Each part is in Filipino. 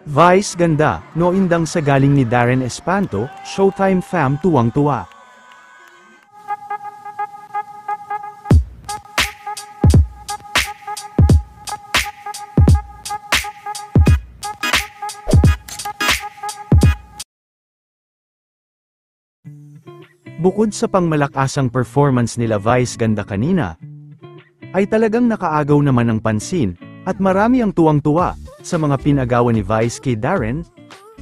Vice ganda, no indang sa galing ni Darren Espanto, Showtime fam tuwang-tuwa. Bukod sa pangmalakasang performance nila Vice ganda kanina, ay talagang nakaagaw naman ng pansin, at marami ang tuwang-tuwa, sa mga pinagawa ni Vice kay Darren,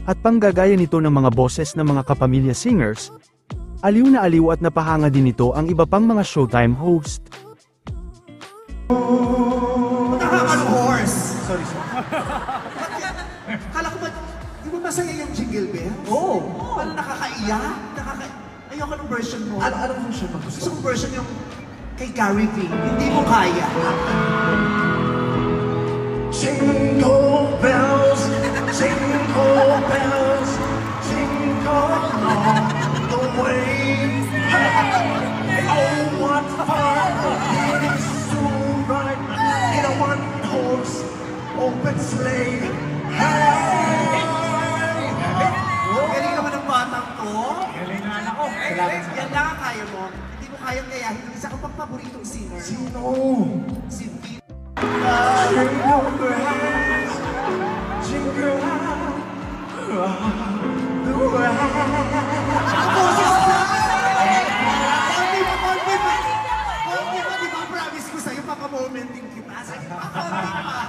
at panggagaya nito ng mga boses ng mga kapamilya singers, aliw na aliw at napahanga din nito ang iba pang mga Showtime host. Horse! Sorry. Kala ko ba, di ba masaya yung Jingle Bells? Oo. Parang nakakaiyak? Ayoko ng version mo. Anong version mo? Gusto kong version yung kay Gary V. Hindi mo kaya. Jingle bells, jingle bells, jingle all the way. Oh, what fun it is to ride in a one-horse open sleigh. Hey! Galing naman ang batang to. Galing na ako. Yan lang ang kaya mo. Hindi mo kayang gayahin. Isa ko pang paboritong singer. Sino? Si Vito. Jingle bells, jingle the way. Konti pa, di ba? Promise ko sa'yo, papamomenting kita. Sige pa, konti pa.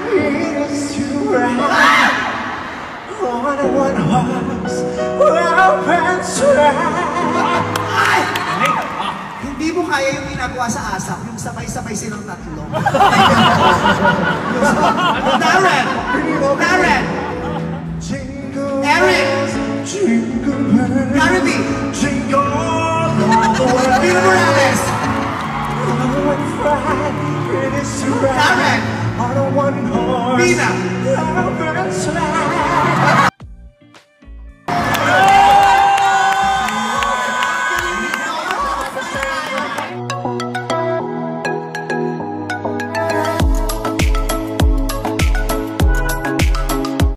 It is to ride on a one-horse open sleigh. Hindi mo kaya yung ginagawa sa ASAP, yung sabay-sabay silang tatlo.